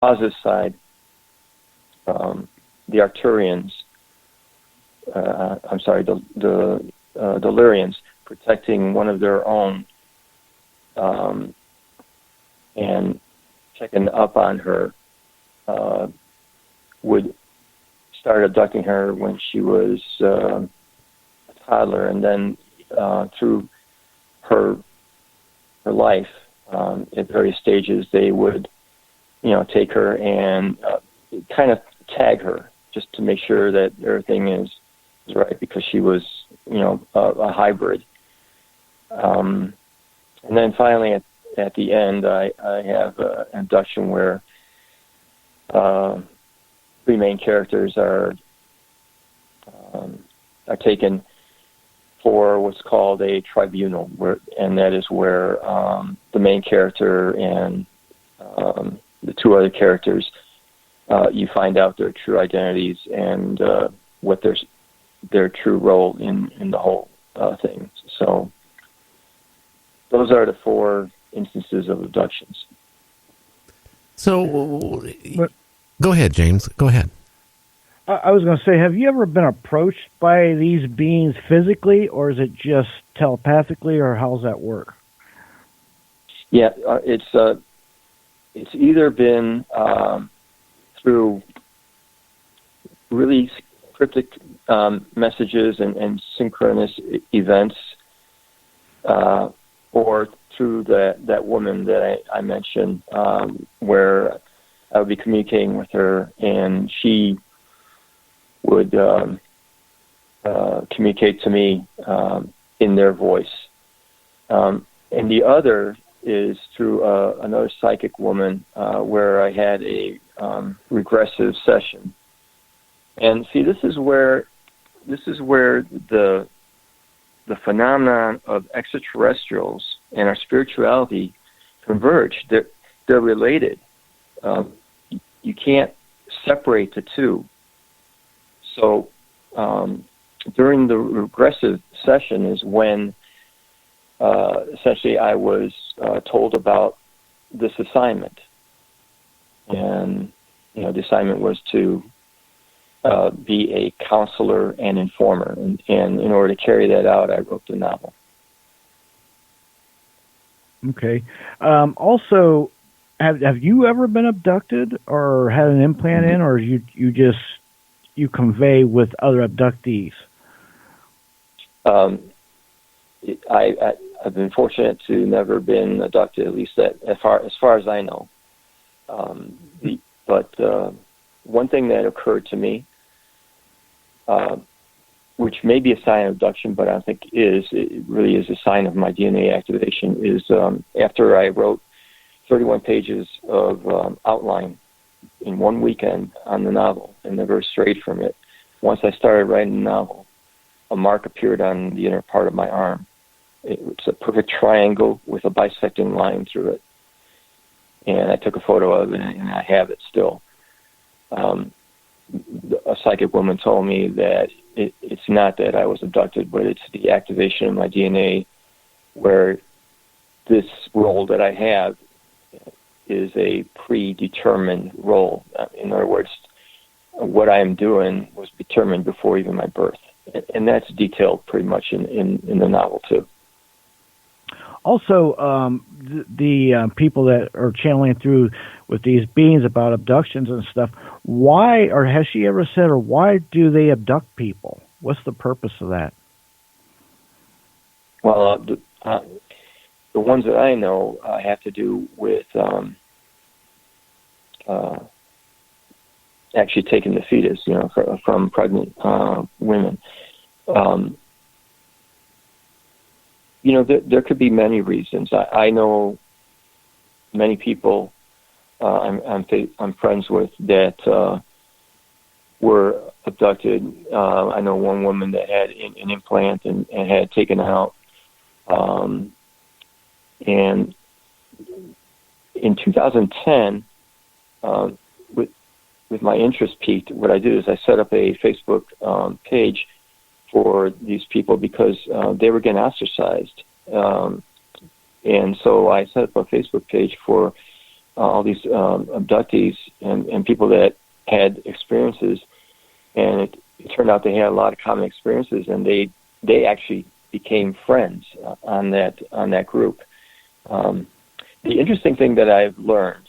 positive side, the Arturians, the Delirians, protecting one of their own, and checking up on her, would start abducting her when she was a toddler, and then through her life, at various stages, they would, take her and kind of tag her just to make sure that everything is right, because she was, a hybrid. And then finally, at the end, I have an abduction where three main characters are taken for what's called a tribunal, and that is where the main character and the two other characters, you find out their true identities and what their true role in the whole thing. So those are the four instances of abductions. So, go ahead, James. Go ahead. I was going to say, have you ever been approached by these beings physically, or is it just telepathically, or how's that work? Yeah, it's either been through really cryptic messages and synchronous events, or through that woman that I mentioned, where I would be communicating with her, and she would communicate to me in their voice. And the other is through another psychic woman, where I had a regressive session. And see, this is where the phenomenon of extraterrestrials and our spirituality converge. They're related. You can't separate the two. So during the regressive session is when essentially I was told about this assignment. And, the assignment was to be a counselor and informer. And in order to carry that out, I wrote the novel. Okay. Also, have you ever been abducted or had an implant in, or you convey with other abductees? I've been fortunate to never been abducted, at least as far as I know. But one thing that occurred to me, which may be a sign of abduction, but I don't think it really is a sign of my DNA activation, is after I wrote 31 pages of outline in one weekend on the novel and never strayed from it. Once I started writing the novel, a mark appeared on the inner part of my arm. It's a perfect triangle with a bisecting line through it. And I took a photo of it, and I have it still. A psychic woman told me that it's not that I was abducted, but it's the activation of my DNA, where this role that I have is a predetermined role. In other words, what I am doing was determined before even my birth. And that's detailed pretty much in the novel, too. Also, the people that are channeling through with these beings about abductions and stuff, why, or has she ever said, or why do they abduct people? What's the purpose of that? Well, the ones that I know have to do with actually taking the fetus, from pregnant women. There could be many reasons. I know many people I'm friends with that were abducted. I know one woman that had an implant and had taken out. And in 2010, with my interest peaked, what I did is I set up a Facebook page for these people because they were getting ostracized. And so I set up a Facebook page for all these abductees and people that had experiences, and it turned out they had a lot of common experiences, and they actually became friends on that group. The interesting thing that I've learned,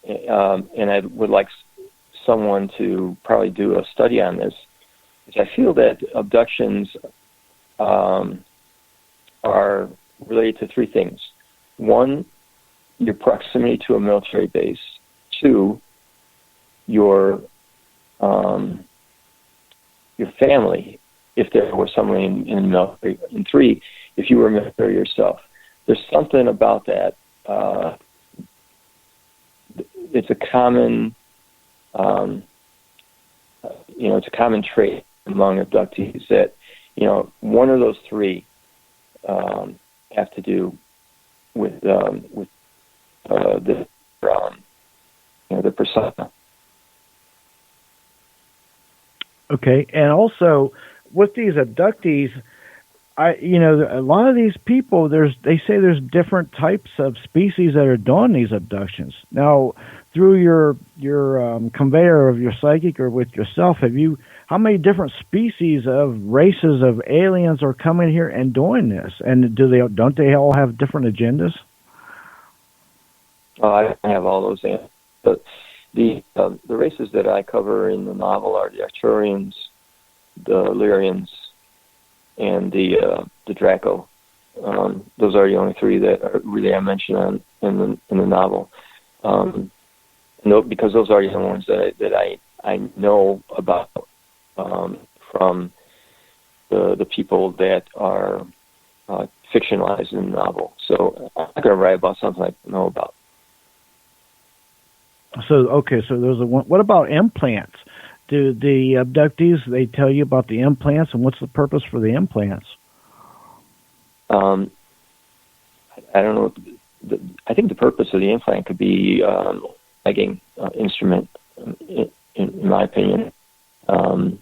and I would like someone to probably do a study on this, is I feel that abductions are related to three things. One, your proximity to a military base. Two, your family, if there was someone in the military. And three, if you were military yourself. There's something about that. It's a common, it's a common trait among abductees that, one of those three have to do with the persona. Okay, and also with these abductees, a lot of these people, they say there's different types of species that are doing these abductions. Now, through your conveyor of your psychic or with yourself, how many different species of races of aliens are coming here and doing this? And don't they all have different agendas? I have all those answers. But the races that I cover in the novel are the Arcturians, the Lyrians, and the Draco. Those are the only three that are really I mention in the novel. Because those are the only ones that I know about from the people that are fictionalized in the novel. So I'm not going to write about something I don't know about. So there's one. What about implants? Do the abductees, they tell you about the implants, and what's the purpose for the implants? I don't know. I think the purpose of the implant could be tagging instrument, in my opinion. I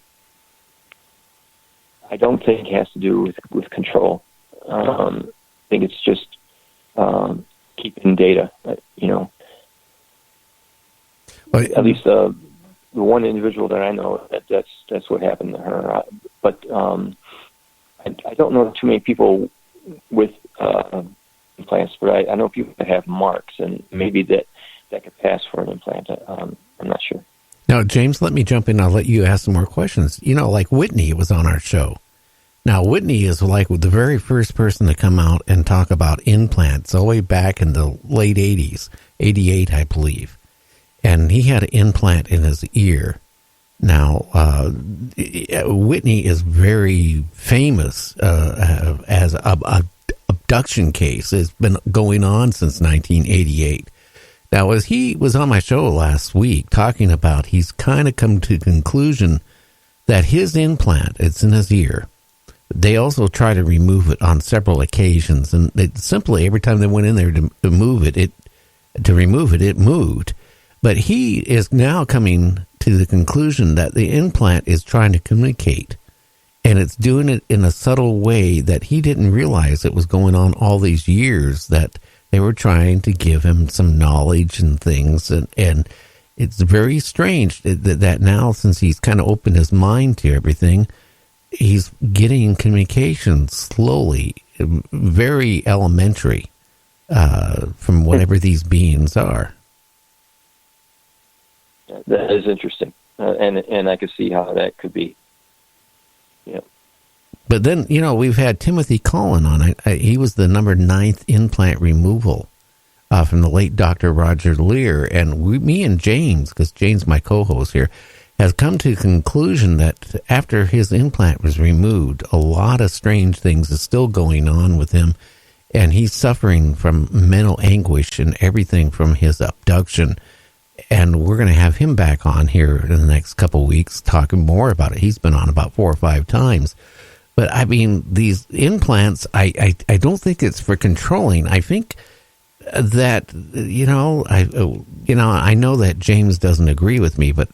don't think it has to do with control. I think it's just keeping data, At least the one individual that I know, that's what happened to her. But I don't know too many people with implants, but I know people that have marks, and maybe that could pass for an implant. I'm not sure. Now, James, let me jump in. I'll let you ask some more questions. Like Whitney was on our show. Now, Whitney is like the very first person to come out and talk about implants all the way back in the late 80s, 88, I believe. And he had an implant in his ear. Now, Whitney is very famous as an abduction case. It's been going on since 1988. Now, as he was on my show last week talking about, he's kind of come to the conclusion that his implant, it's in his ear. They also try to remove it on several occasions, and simply every time they went in there to remove it, it moved. But he is now coming to the conclusion that the implant is trying to communicate, and it's doing it in a subtle way that he didn't realize it was going on all these years, that they were trying to give him some knowledge and things. And it's very strange that now, since he's kind of opened his mind to everything, he's getting communication slowly, very elementary, from whatever these beings are. That is interesting, and I could see how that could be. Yeah. But then, we've had Timothy Cullen on. He was the number 9th implant removal from the late Dr. Roger Lear. And me and James, because James, my co-host here, has come to the conclusion that after his implant was removed, a lot of strange things is still going on with him. And he's suffering from mental anguish and everything from his abduction. And we're going to have him back on here in the next couple of weeks talking more about it. He's been on about 4 or 5 times. But I mean, these implants, I don't think it's for controlling. I think that, I know that James doesn't agree with me, but,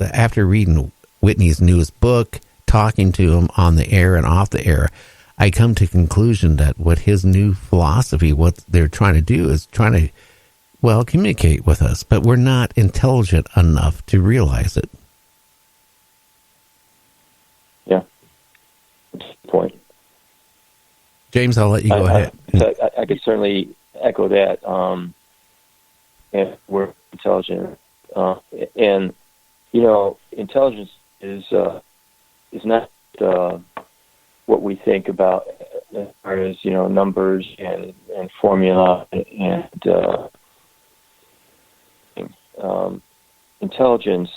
after reading Whitney's newest book, talking to him on the air and off the air, I come to the conclusion that what his new philosophy, what they're trying to do is trying to well, communicate with us, but we're not intelligent enough to realize it. Yeah, that's the point. James, I'll let you go ahead. I could certainly echo that. And we're intelligent, and intelligence is not what we think about as far as numbers and formula and intelligence.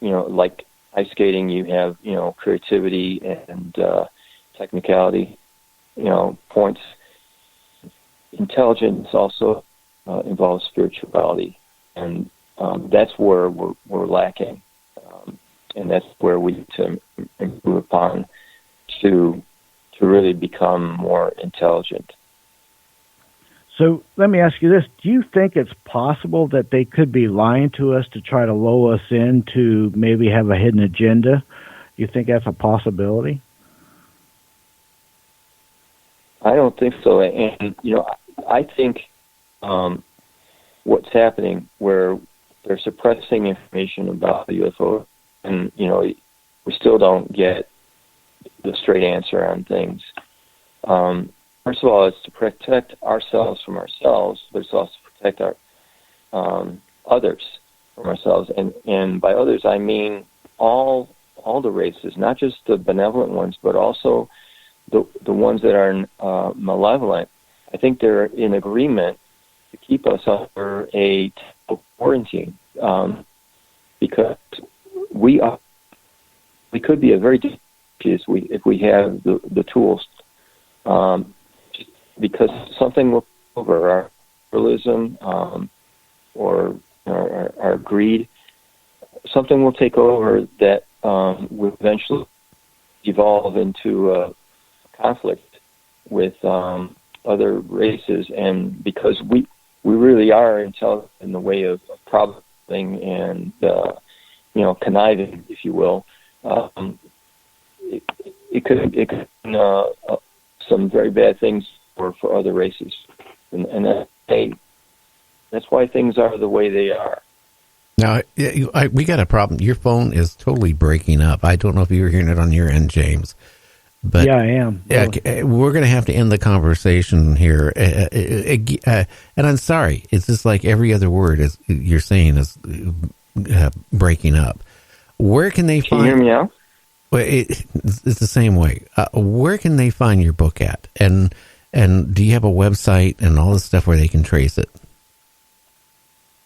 Like ice skating, you have creativity and technicality. Points. Intelligence also involves spirituality, and that's where we're lacking, and that's where we need to improve upon to really become more intelligent. So let me ask you this. Do you think it's possible that they could be lying to us to try to lull us in to maybe have a hidden agenda? Do you think that's a possibility? I don't think so. And, I think what's happening where they're suppressing information about the UFO, and, we still don't get the straight answer on things. First of all, it's to protect ourselves from ourselves, but it's also to protect our others from ourselves. And by others, I mean all the races, not just the benevolent ones, but also the ones that are malevolent. I think they're in agreement to keep us under a quarantine, because we could be a very different if we have the tools, because something will over our pluralism or our greed. Something will take over that will eventually evolve into a conflict with other races, and because we really are intelligent in the way of problem solving and conniving, if you will, it could some very bad things for other races, and that's why things are the way they are. Now, we got a problem. Your phone is totally breaking up. I don't know if you were hearing it on your end, James. But yeah, I am. We're going to have to end the conversation here. And I'm sorry. It's just like every other word is you're saying is breaking up. Where can they find? Can you hear me now? Well, it's the same way. Where can they find your book at? And do you have a website and all this stuff where they can trace it?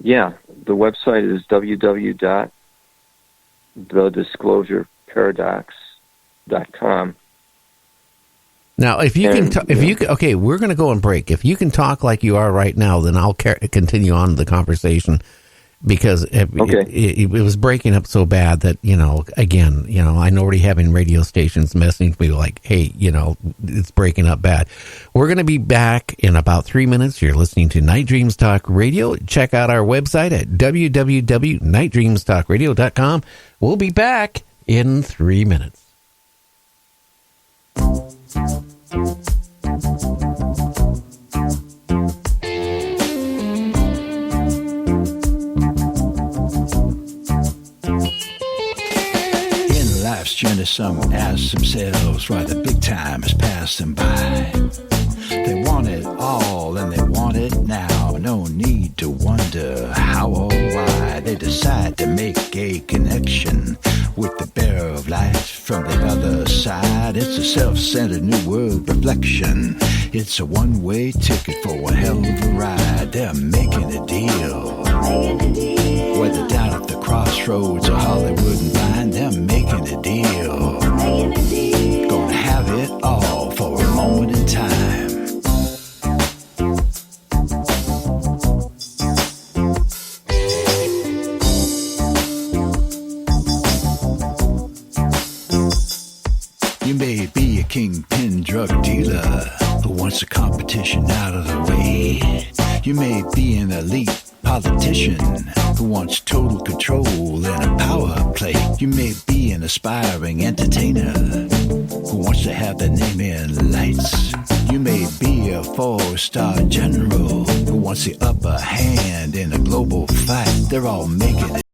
Yeah, the website is www.thedisclosureparadox.com. Now, if you okay, we're going to go on break. If you can talk like you are right now, then I'll continue on the conversation, because it was breaking up so bad that, again, I'm already having radio stations messaging me like, hey, it's breaking up bad. We're going to be back in about 3 minutes. You're listening to Night Dreams Talk Radio. Check out our website at www.nightdreamstalkradio.com. We'll be back in 3 minutes. Life's journey, some ask themselves why the big time is passing by. They want it all and they want it now. No need to wonder how or why. They decide to make a connection with the bearer of life from the other side. It's a self-centered new world reflection. It's a one-way ticket for a hell of a ride. They're making a deal. Whether down at the crossroads or Hollywood and Vine, they're making a deal. Gonna have it all for a moment in time. You may be a kingpin drug dealer who wants the competition out of the way. You may be an elite politician who wants total control and a power play. You may be an aspiring entertainer who wants to have their name in lights. You may be be a four-star general who wants the upper hand in a global fight. They're all making it.